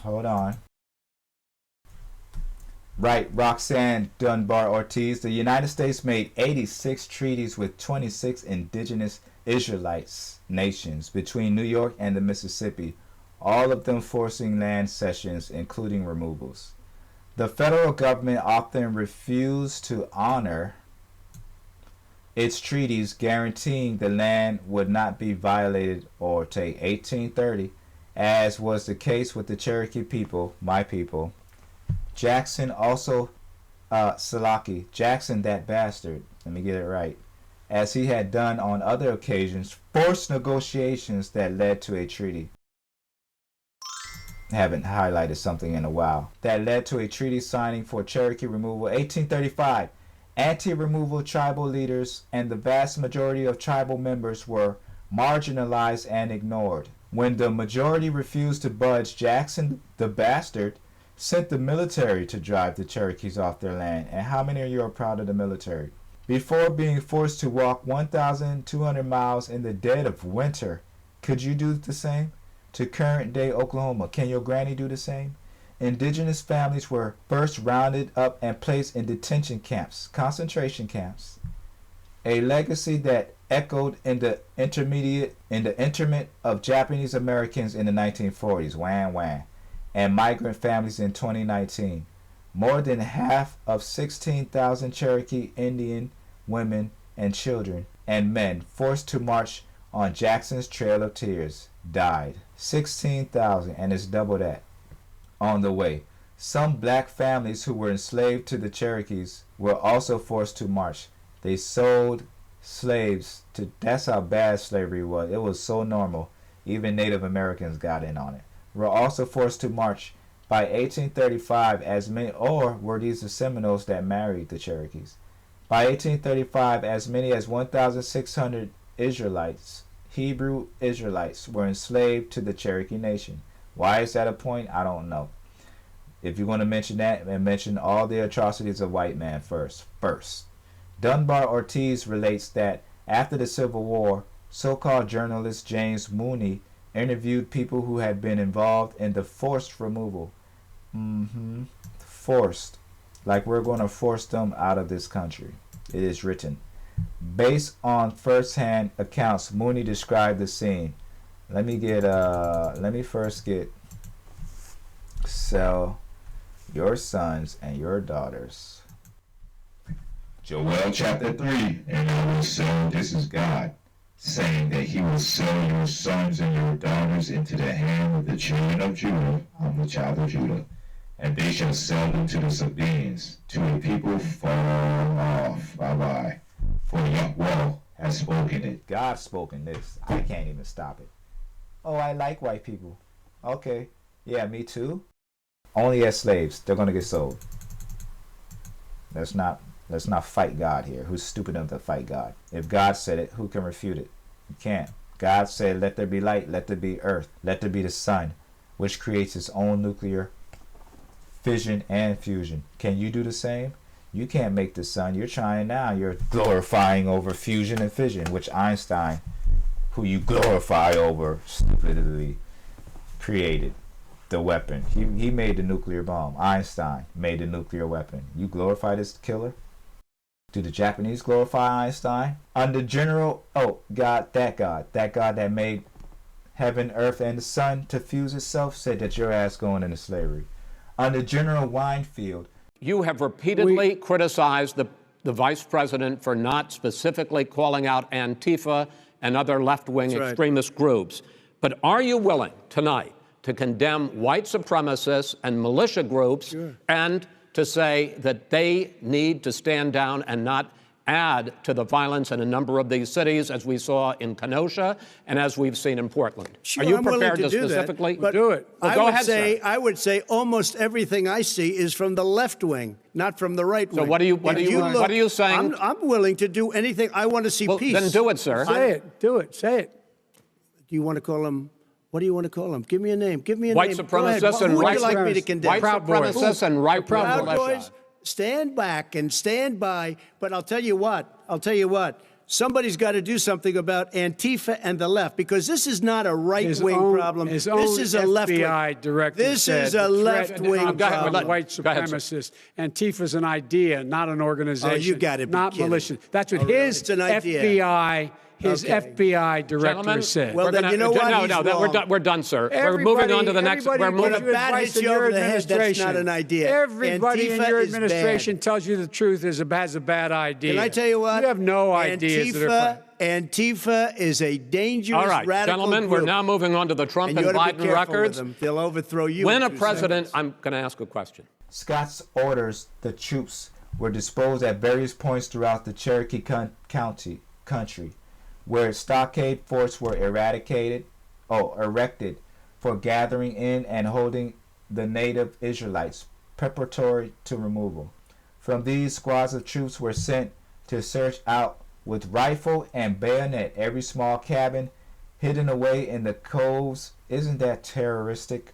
Hold on. Right, Roxanne Dunbar Ortiz. The United States made 86 treaties with 26 indigenous Israelites nations between New York and the Mississippi, all of them forcing land cessions, including removals. The federal government often refused to honor its treaties, guaranteeing the land would not be violated or take 1830, as was the case with the Cherokee people, my people. Jackson also, Salaki, Jackson that bastard, let me get it right, as he had done on other occasions, forced negotiations that led to a treaty. Haven't highlighted something in a while. That led to a treaty signing for Cherokee removal. 1835. Anti-removal tribal leaders and the vast majority of tribal members were marginalized and ignored. When the majority refused to budge, Jackson the bastard sent the military to drive the Cherokees off their land. And how many of you are proud of the military? Before being forced to walk 1,200 miles in the dead of winter, could you do the same? To current-day Oklahoma, can your granny do the same? Indigenous families were first rounded up and placed in detention camps, concentration camps, a legacy that echoed in the interment of Japanese Americans in the 1940s, wham, and migrant families in 2019. More than half of 16,000 Cherokee Indian women and children and men forced to march on Jackson's Trail of Tears died. 16,000, and it's double that on the way. Some black families who were enslaved to the Cherokees were also forced to march. They sold slaves to, that's how bad slavery was. It was so normal. Even Native Americans got in on it. Were also forced to march. By 1835, as many, or were these the Seminoles that married the Cherokees? By 1835, as many as 1,600 Israelites, Hebrew Israelites, were enslaved to the Cherokee Nation. Why is that a point? I don't know. If you're going to mention that, and mention all the atrocities of white man first. Dunbar Ortiz relates that after the Civil War, so-called journalist James Mooney interviewed people who had been involved in the forced removal. Forced. Like we're going to force them out of this country. It is written. Based on first-hand accounts, Mooney described the scene. Let me first get sell your sons and your daughters. Joel chapter 3, and I will sell, this is God, saying that he will sell your sons and your daughters into the hand of the children of Judah. I'm the child of Judah. And they shall sell them to the Sabaeans, to a people far off. Bye-bye. For Yahweh has spoken it. God spoken this. I can't even stop it. Oh, I like white people. Okay. Yeah, me too. Only as slaves. They're going to get sold. Let's not fight God here. Who's stupid enough to fight God? If God said it, who can refute it? You can't. God said, let there be light, let there be earth, let there be the sun, which creates its own nuclear fission and fusion. Can you do the same? You can't make the sun. You're trying now. You're glorifying over fusion and fission, which Einstein, who you glorify over, stupidly created the weapon. He made the nuclear bomb. Einstein made the nuclear weapon. You glorify this killer? Do the Japanese glorify Einstein? Under general, God that made heaven, earth, and the sun to fuse itself, said that your ass going into slavery. Under General Weinfield, you have repeatedly criticized the vice president for not specifically calling out Antifa and other left-wing extremist groups. But are you willing tonight to condemn white supremacists and militia groups and to say that they need to stand down and not add to the violence in a number of these cities, as we saw in Kenosha and as we've seen in Portland? Sure, are you I'm prepared to specifically do it? Well, go ahead, sir. I would say almost everything I see is from the left wing, not from the right wing. So what are you saying? I'm willing to do anything. I want to see peace. Then do it, sir. Say it. Do it. Say it. Do you want to call him? What do you want to call him? Give me a name. Give me a white name. Supremacists and who would right you like me to condemn? White supremacists and right Proud Boys. Stand back and stand by. But I'll tell you what. somebody's got to do something about Antifa and the left, because this is not a right-wing problem. This is a left-wing. FBI director This is a left-wing problem. White supremacist. Antifa's an idea, not an organization. Oh, you got to be not kidding. militia. That's what his FBI. FBI director Gentlemen, said. Well, then you know what? We're done, sir. We're moving on to the next. We're moving. When a bat hits you over the head, that's not an idea. Everybody in Antifa your is administration bad. tells you the truth has a bad idea. Can I tell you what? You have no ideas. Antifa is a dangerous, all right, radical gentlemen, group. we're now moving on to the Trump and you ought to be Biden careful records. with them. They'll overthrow you. When in a 2 president, seconds. I'm going to ask a question. Scott's orders the troops were disposed at various points throughout the Cherokee country, where stockade forts were erected for gathering in and holding the native Israelites, preparatory to removal. From these, squads of troops were sent to search out with rifle and bayonet every small cabin hidden away in the coves, isn't that terroristic,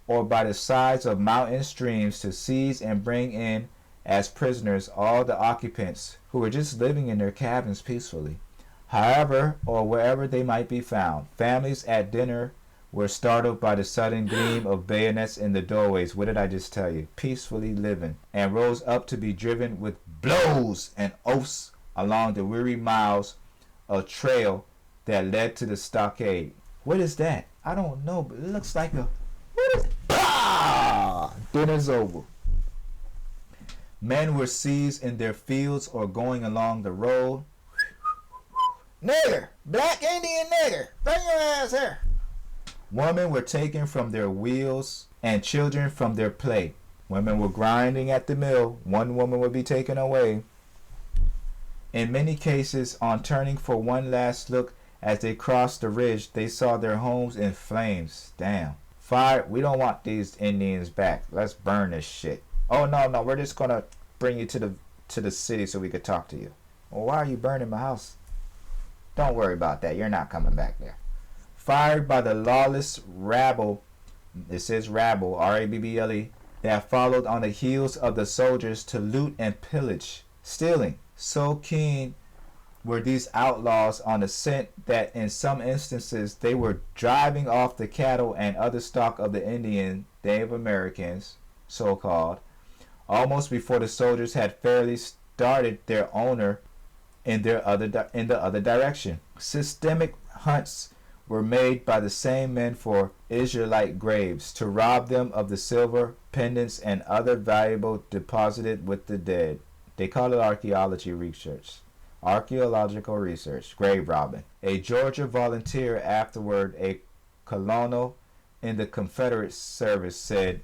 or by the sides of mountain streams, to seize and bring in as prisoners all the occupants who were just living in their cabins peacefully. However, or wherever they might be found, families at dinner were startled by the sudden gleam of bayonets in the doorways. What did I just tell you? Peacefully living, and rose up to be driven with blows and oaths along the weary miles of trail that led to the stockade. What is that? I don't know, but it looks like a... What is it? Ah! Dinner's over. Men were seized in their fields or going along the road. Nigger! Black Indian nigger! Bring your ass here! Women were taken from their wheels and children from their play. Women were grinding at the mill. One woman would be taken away. In many cases, on turning for one last look as they crossed the ridge, they saw their homes in flames. Damn. Fire, we don't want these Indians back. Let's burn this shit. Oh, no, we're just going to bring you to the city so we could talk to you. Well, why are you burning my house? Don't worry about that. You're not coming back there. Fired by the lawless rabble, it says rabble, R-A-B-B-L-E, that followed on the heels of the soldiers to loot and pillage, stealing. So keen were these outlaws on the scent that in some instances they were driving off the cattle and other stock of the Indian Native Americans, so-called, almost before the soldiers had fairly started their owner in the other direction. Systemic hunts were made by the same men for Israelite graves to rob them of the silver, pendants, and other valuable deposited with the dead. They call it archaeological research, grave robbing. A Georgia volunteer, afterward a colonel in the Confederate service, said,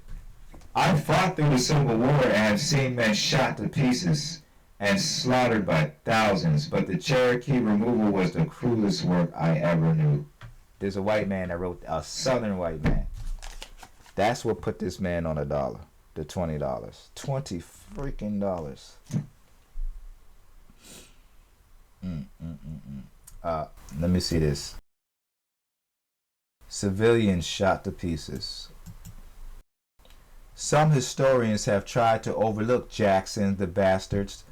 I fought through the Civil War and have seen men shot to pieces and slaughtered by thousands, but the Cherokee removal was the cruelest work I ever knew. There's a white man that wrote, a southern white man. That's what put this man on $1, the $20. $20 freaking dollars. Let me see this. Civilians shot to pieces. Some historians have tried to overlook Jackson the Bastard's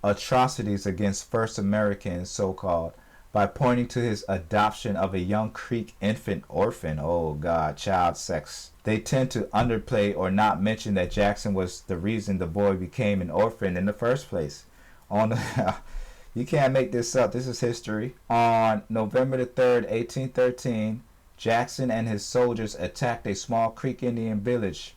atrocities against first Americans, so-called, by pointing to his adoption of a young Creek infant orphan. Oh God, child sex. They tend to underplay or not mention that Jackson was the reason the boy became an orphan in the first place. You can't make this up. This is history. On November the 3rd, 1813, Jackson and his soldiers attacked a small Creek Indian village,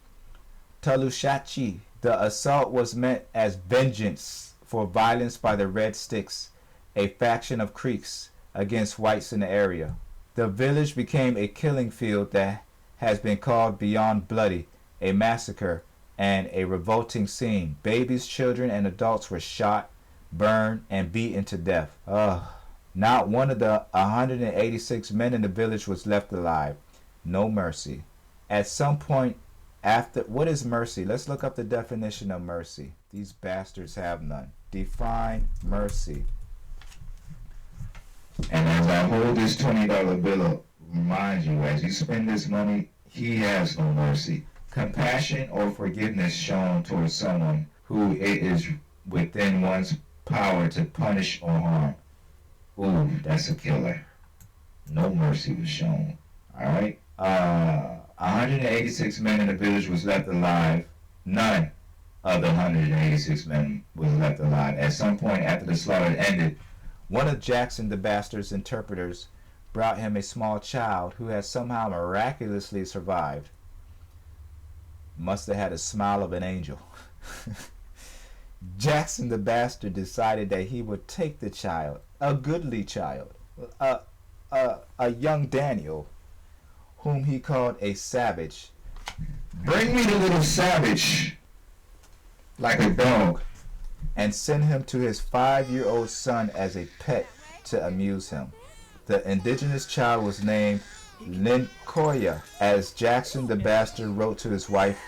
Talushachi. The assault was meant as vengeance for violence by the Red Sticks, a faction of Creeks, against whites in the area. The village became a killing field that has been called beyond bloody, a massacre, and a revolting scene. Babies, children, and adults were shot, burned, and beaten to death. Not one of the 186 men in the village was left alive. No mercy. At some point after, what is mercy? Let's look up the definition of mercy. These bastards have none. Define mercy. And as I hold this $20 bill up, remind you, as you spend this money, he has no mercy. Compassion or forgiveness shown towards someone who it is within one's power to punish or harm. Ooh, that's a killer. No mercy was shown. Alright? 186 men in the village was left alive. None of the 186 men was left alive. At some point after the slaughter ended, one of Jackson the Bastard's interpreters brought him a small child who had somehow miraculously survived. Must have had a smile of an angel. Jackson the Bastard decided that he would take the child, a goodly child, a young Daniel, whom he called a savage. Bring me the little savage, like a dog, and send him to his 5-year-old son as a pet to amuse him. The indigenous child was named Lincoln. As Jackson the Bastard wrote to his wife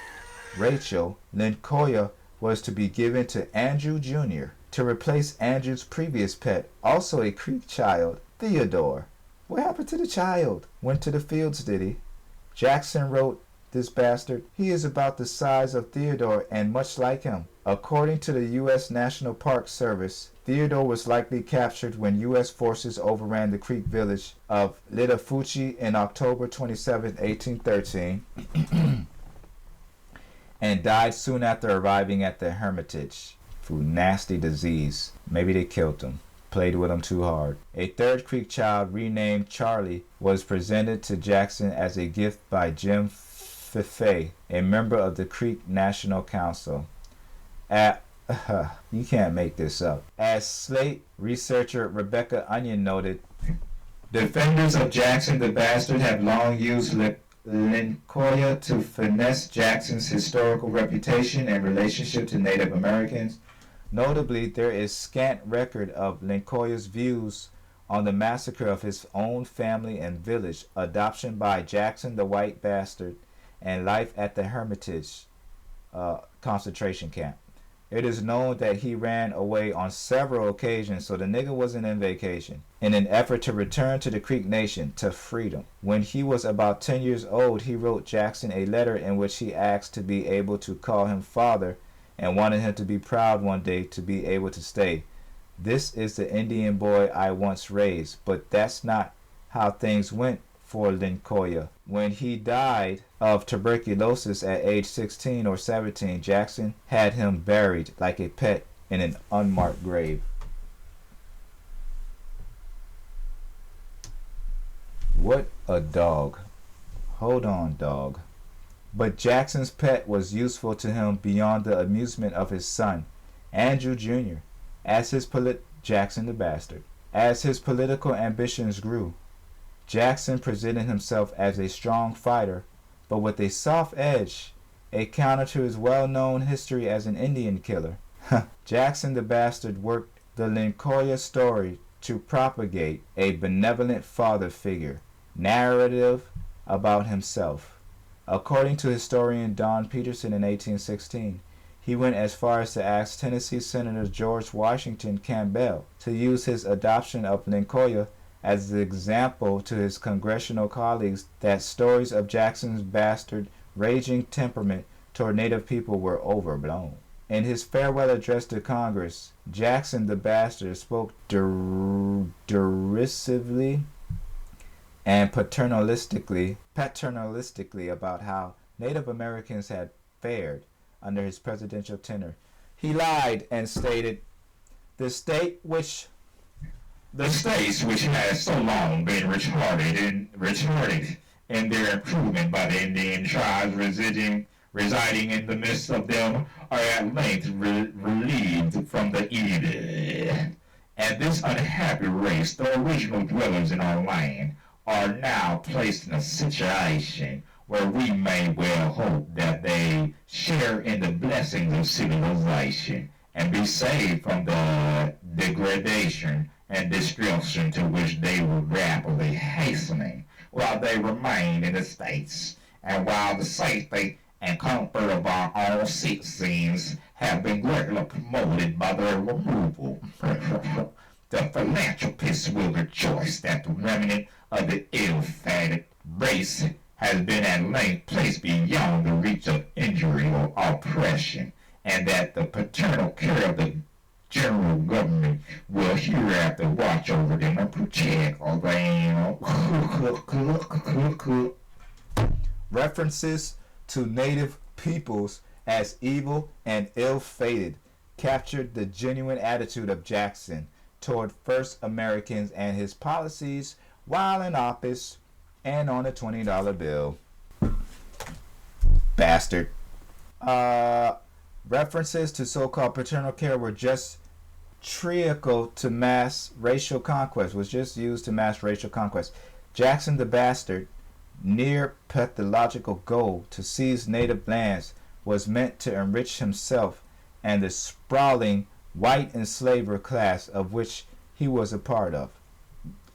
Rachel, Lincoln was to be given to Andrew Jr. to replace Andrew's previous pet, also a Creek child, Theodore. What happened to the child? Went to the fields, did he? Jackson wrote this bastard, he is about the size of Theodore and much like him. According to the U.S. National Park Service, Theodore was likely captured when U.S. forces overran the Creek village of Littafuchi in October 27, 1813, and died soon after arriving at the Hermitage through nasty disease. Maybe they killed him. Played with him too hard. A third Creek child, renamed Charlie, was presented to Jackson as a gift by Jim Fife, a member of the Creek National Council. You can't make this up. As Slate researcher Rebecca Onion noted, defenders of Jackson the Bastard have long used Lincoln to finesse Jackson's historical reputation and relationship to Native Americans. Notably, there is scant record of Lincoln's views on the massacre of his own family and village, adoption by Jackson the White Bastard, and life at the Hermitage concentration camp. It is known that he ran away on several occasions, so the nigga wasn't in vacation, in an effort to return to the Creek Nation, to freedom. When he was about 10 years old, he wrote Jackson a letter in which he asked to be able to call him father and wanted him to be proud one day to be able to stay. This is the Indian boy I once raised, but that's not how things went for Lincoln. When he died of tuberculosis at age 16 or 17, Jackson had him buried like a pet in an unmarked grave. What a dog. Hold on, dog. But Jackson's pet was useful to him beyond the amusement of his son, Andrew Jr., Jackson the Bastard. As his political ambitions grew, Jackson presented himself as a strong fighter, but with a soft edge, a counter to his well-known history as an Indian killer. Jackson the Bastard worked the Lincoln story to propagate a benevolent father figure, narrative about himself. According to historian Don Peterson in 1816, he went as far as to ask Tennessee Senator George Washington Campbell to use his adoption of Lincoln as the example to his congressional colleagues that stories of Jackson's bastard, raging temperament toward Native people were overblown. In his farewell address to Congress, Jackson the Bastard spoke derisively and paternalistically about how Native Americans had fared under his presidential tenure. He lied and stated, The states which have so long been retarded in their improvement by the Indian tribes residing in the midst of them are at length relieved from the evil. And this unhappy race, the original dwellers in our land, are now placed in a situation where we may well hope that they share in the blessings of civilization and be saved from the degradation and destruction to which they were rapidly hastening while they remain in the States, and while the safety and comfort of our own citizens have been greatly promoted by their removal. The philanthropists will rejoice that the remnant of the ill-fated race has been at length placed beyond the reach of injury or oppression, and that the paternal care of the general government will hereafter watch over them and protect all them. References to native peoples as evil and ill-fated captured the genuine attitude of Jackson toward first Americans and his policies while in office and on a $20 bill. Bastard. References to so-called paternal care were just trivial to mass racial conquest, was just used to mass racial conquest. Jackson the Bastard, near pathological goal to seize native lands, was meant to enrich himself and the sprawling white enslaver class of which he was a part of.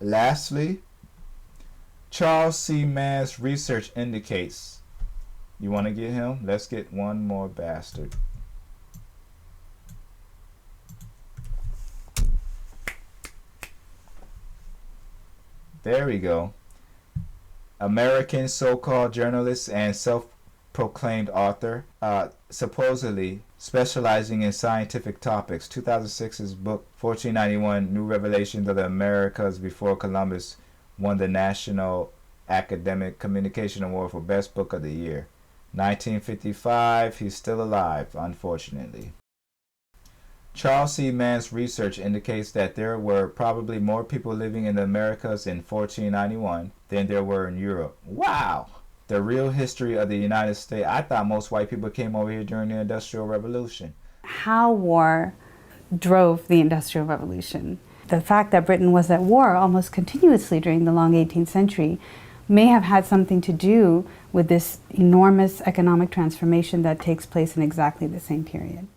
Lastly, Charles C. Mann's research indicates, you want to get him? Let's get one more bastard. There we go. American so-called journalist and self-proclaimed author, supposedly specializing in scientific topics. 2006's book 1491 New Revelations of the Americas Before Columbus won the National Academic Communication Award for Best Book of the Year. 1955, he's still alive, unfortunately. Charles C. Mann's research indicates that there were probably more people living in the Americas in 1491 than there were in Europe. Wow! The real history of the United States. I thought most white people came over here during the Industrial Revolution. How war drove the Industrial Revolution. The fact that Britain was at war almost continuously during the long 18th century may have had something to do with this enormous economic transformation that takes place in exactly the same period.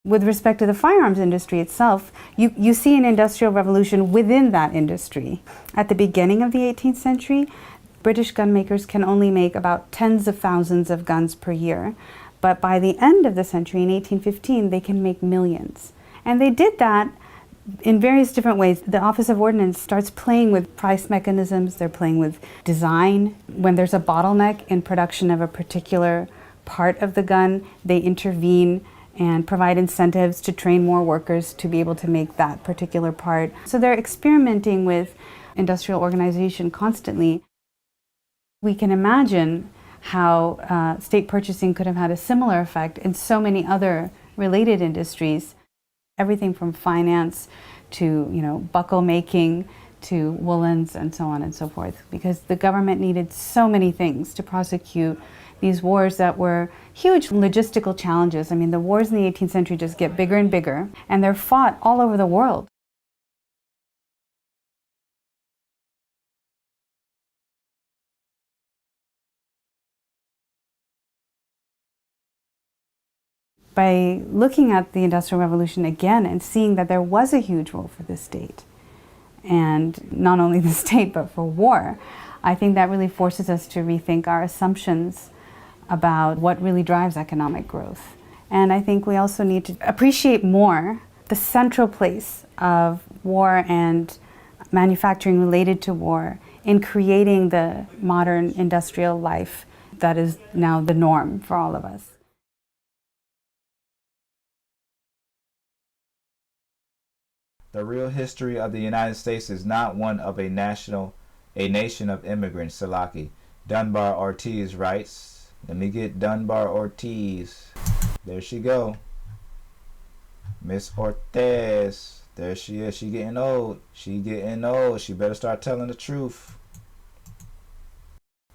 With respect to the firearms industry itself, you see an industrial revolution within that industry. At the beginning of the 18th century, British gun makers can only make about tens of thousands of guns per year. But by the end of the century, in 1815, they can make millions. And they did that in various different ways. The Office of Ordnance starts playing with price mechanisms, they're playing with design. When there's a bottleneck in production of a particular part of the gun, they intervene and provide incentives to train more workers to be able to make that particular part. So they're experimenting with industrial organization constantly. We can imagine how state purchasing could have had a similar effect in so many other related industries. Everything from finance to, buckle making to woolens and so on and so forth, because the government needed so many things to prosecute these wars that were huge logistical challenges. I mean, the wars in the 18th century just get bigger and bigger, and they're fought all over the world. By looking at the Industrial Revolution again and seeing that there was a huge role for the state, and not only the state but for war, I think that really forces us to rethink our assumptions about what really drives economic growth. And I think we also need to appreciate more the central place of war and manufacturing related to war in creating the modern industrial life that is now the norm for all of us. The real history of the United States is not one of a nation of immigrants, Salaki. Dunbar Ortiz writes, let me get Dunbar Ortiz. There she go. Miss Ortiz. There she is. She getting old. She getting old. She better start telling the truth.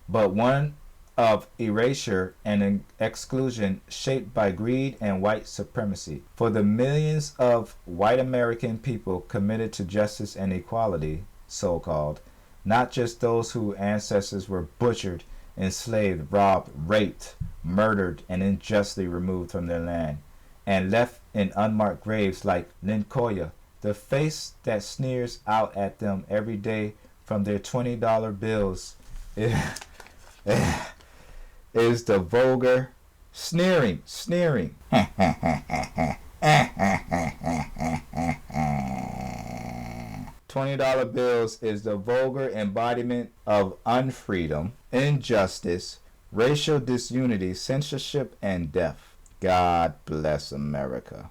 But one of erasure and exclusion shaped by greed and white supremacy. For the millions of white American people committed to justice and equality, so-called, not just those whose ancestors were butchered, enslaved, robbed, raped, murdered, and unjustly removed from their land, and left in unmarked graves like Lincoln, the face that sneers out at them every day from their $20 bills is the vulgar sneering. $20 bills is the vulgar embodiment of unfreedom, injustice, racial disunity, censorship, and death. God bless America.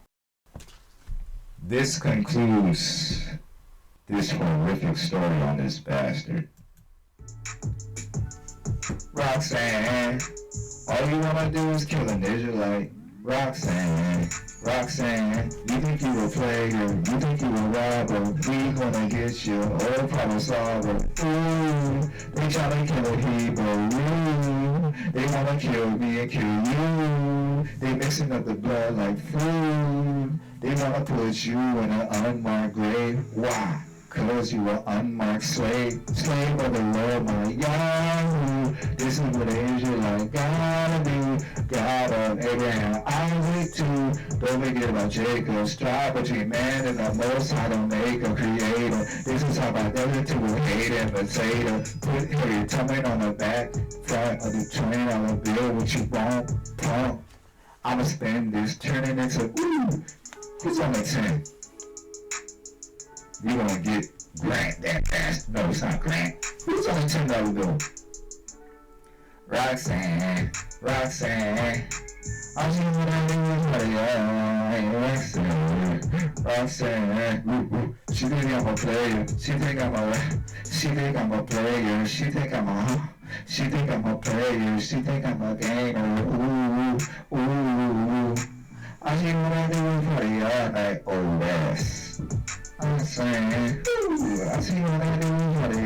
This concludes this horrific story on this bastard. Roxanne, all you wanna do is kill an Israelite. Roxanne, Roxanne, you think you a player, you think you a robber, we gonna get you, oh problem solver. Ooh, they tryna kill a Hebrew, ooh, they wanna kill me and kill you, they mixing up the blood like food, they wanna put you in an unmarked grave. Why? Cause you were unmarked slave of the Lord my Yahoo. This is what an Israelite gotta do. God of Abraham, Isaac too. Don't forget about Jacob. Strive between man and the Most High to make a creator. This is how I done it to a hater and potato. Put Harriet Tubman on the back front of the $20 bill. What you want, pump? I'ma spend this, turn it into ooh. Who's on the 10? You gonna get Grant that fast? No, it's not Grant. Who's on the $10 bill? Roxanne, Roxanne. I'm seeing what I do with Roxanne, Roxanne. She think I'm a player. She think I'm a player. She think I'm a player. She think I'm a gamer. Ooh. I see what I do with her, like old ass. I'm saying, I see what I do with her,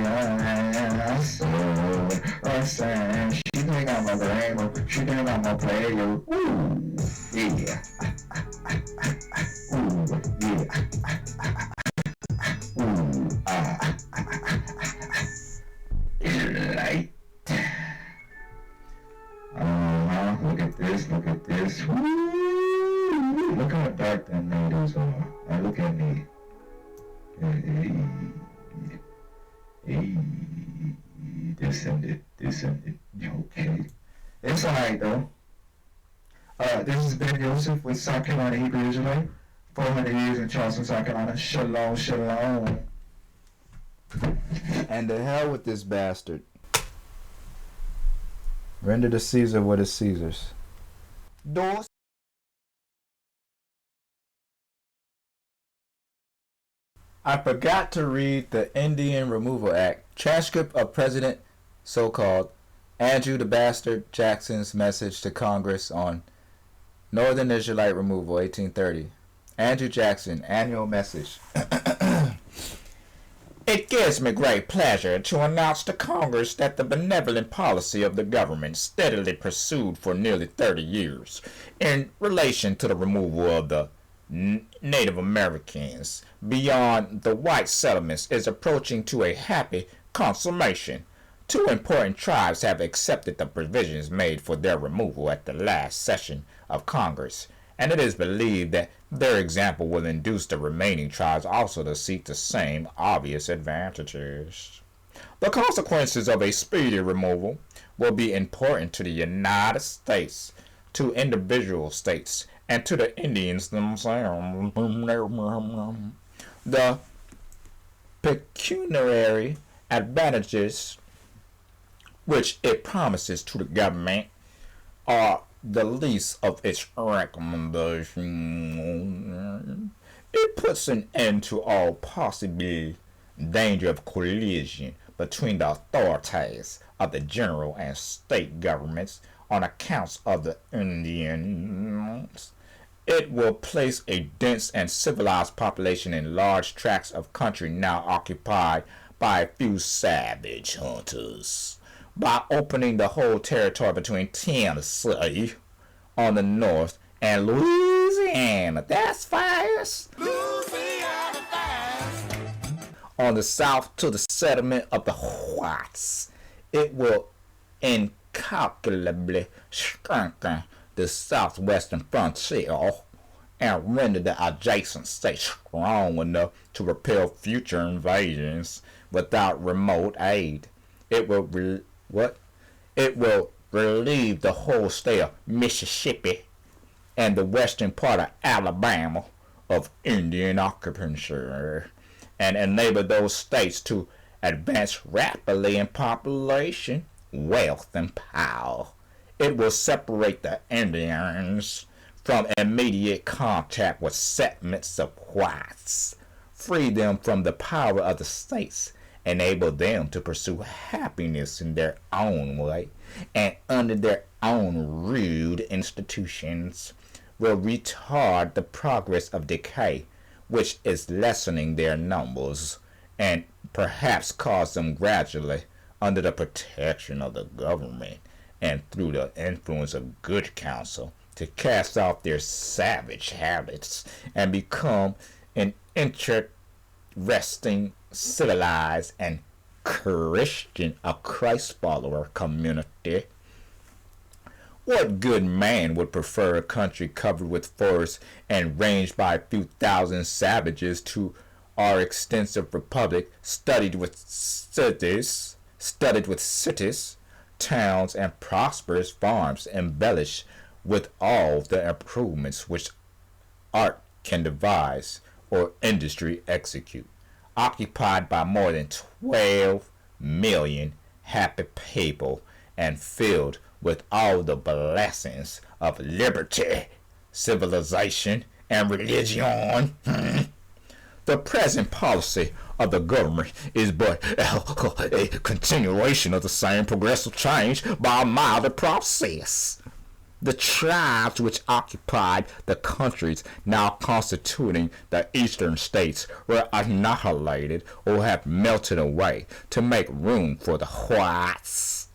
Roxanne. She think I'm a gamer. She think I'm a player. Ooh, yeah. Ooh, yeah. Light. Look at this. Woo! Look how dark the natives are. Now look at me. Hey, descended. Okay. It's alright though. This is Ben Joseph with South Carolina Hebrew Israelite. 400 years in Charleston, South Carolina. Shalom, shalom. And to hell with this bastard. Render to Caesar what is Caesar's. Dos. I forgot to read the Indian Removal Act, transcript of President, so-called, Andrew the Bastard Jackson's message to Congress on Northern Israelite removal, 1830. Andrew Jackson, annual message. It gives me great pleasure to announce to Congress that the benevolent policy of the government steadily pursued for nearly 30 years in relation to the removal of the Native Americans beyond the white settlements is approaching to a happy consummation. 2 important tribes have accepted the provisions made for their removal at the last session of Congress, and it is believed that their example will induce the remaining tribes also to seek the same obvious advantages. The consequences of a speedy removal will be important to the United States, to individual states, and to the Indians themselves. The pecuniary advantages which it promises to the government are the least of its recommendations. It puts an end to all possible danger of collision between the authorities of the general and state governments on account of the Indians. It will place a dense and civilized population in large tracts of country now occupied by a few savage hunters. By opening the whole territory between Tennessee on the north and Louisiana, that's fast, on the south to the settlement of the whites, it will incalculably strengthen the southwestern frontier and render the adjacent states strong enough to repel future invasions without remote aid. It will relieve the whole state of Mississippi and the western part of Alabama of Indian occupancy and enable those states to advance rapidly in population, wealth, and power. It will separate the Indians from immediate contact with segments of whites, free them from the power of the states, enable them to pursue happiness in their own way and under their own rude institutions, will retard the progress of decay, which is lessening their numbers, and perhaps cause them gradually, under the protection of the government and through the influence of good counsel, to cast off their savage habits and become an interesting, civilized, and Christian, a Christ follower community. What good man would prefer a country covered with forests and ranged by a few thousand savages to our extensive republic, studded with cities, towns, and prosperous farms, embellished with all the improvements which art can devise or industry execute, occupied by more than 12 million happy people, and filled with all the blessings of liberty, civilization, and religion? The present policy of the government is but a continuation of the same progressive change by a milder process. The tribes which occupied the countries now constituting the eastern states were annihilated or have melted away to make room for the whites.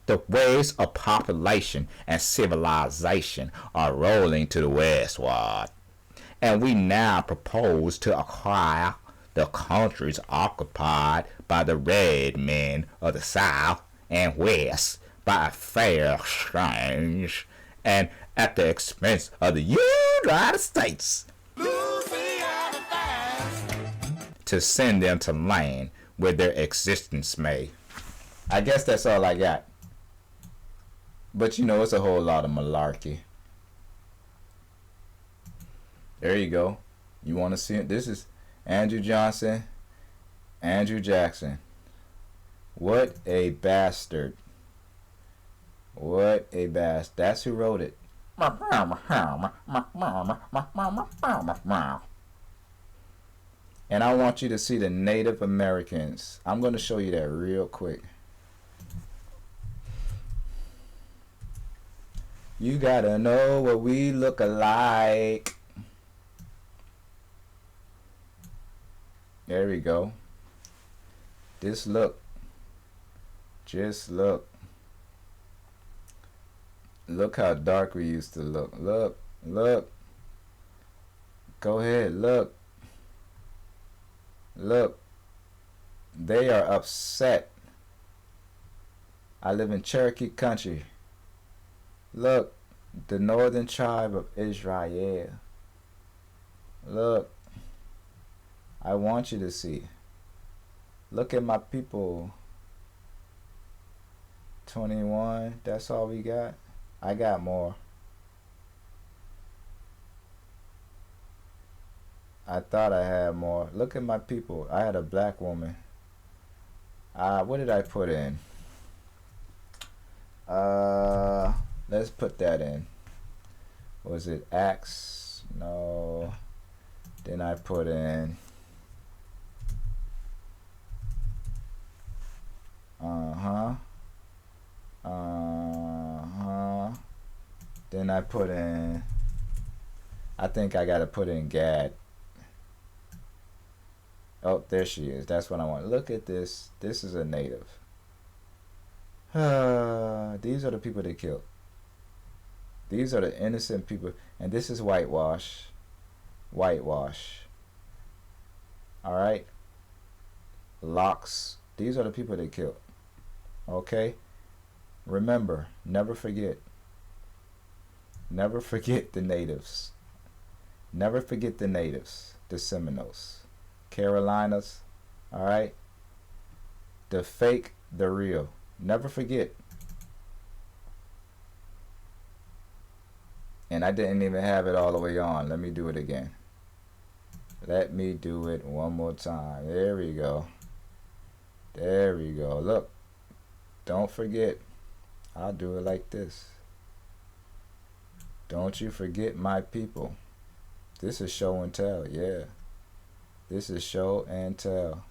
The waves of population and civilization are rolling to the westward, and we now propose to acquire the countries occupied by the red men of the south and west by a fair exchange, and at the expense of the United States, to send them to land where their existence may. I guess that's all I got. But you know, it's a whole lot of malarkey. There you go. You want to see it? This is Andrew Johnson, Andrew Jackson. What a bastard. What a bastard. That's who wrote it. And I want you to see the Native Americans. I'm going to show you that real quick. You gotta know what we look alike. There we go. Just look. Just look. Look how dark we used to look. Look. Look. Go ahead. Look. Look. They are upset. I live in Cherokee country. Look. The northern tribe of Israel. Look. I want you to see. Look at my people. 21. That's all we got. I got more. I thought I had more. Look at my people. I had a black woman. What did I put in? Let's put that in. Was it Acts? No. Then I put in then I put in, I think I gotta put in Gad. Oh, there she is. That's what I want. Look at this. This is a native. These are the people they killed. These are the innocent people. And this is whitewash. Whitewash. Alright? Locks. These are the people they killed. Okay? Remember, never forget. Never forget the natives. Never forget the natives. The Seminoles. Carolinas. Alright? The fake, the real. Never forget. And I didn't even have it all the way on. Let me do it again. Let me do it one more time. There we go. There we go. Look. Don't forget. I'll do it like this. Don't you forget my people. This is show and tell, yeah. This is show and tell.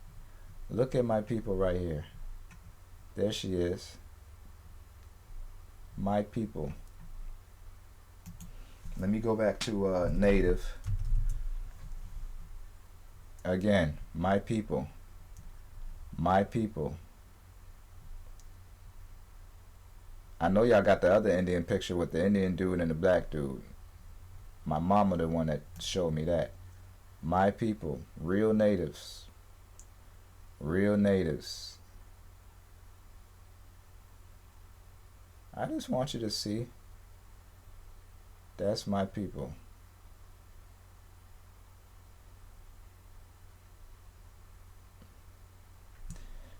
Look at my people right here. There she is. My people. Let me go back to native. Again, my people. My people. I know y'all got the other Indian picture with the Indian dude and the black dude. My mama the one that showed me that. My people. Real natives. Real natives. I just want you to see. That's my people.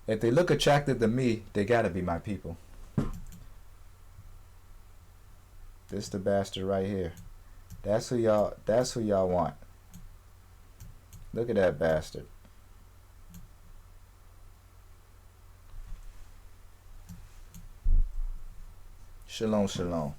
If they look attractive to me, they gotta be my people. This the bastard right here. That's who y'all want. Look at that bastard. Shalom, shalom.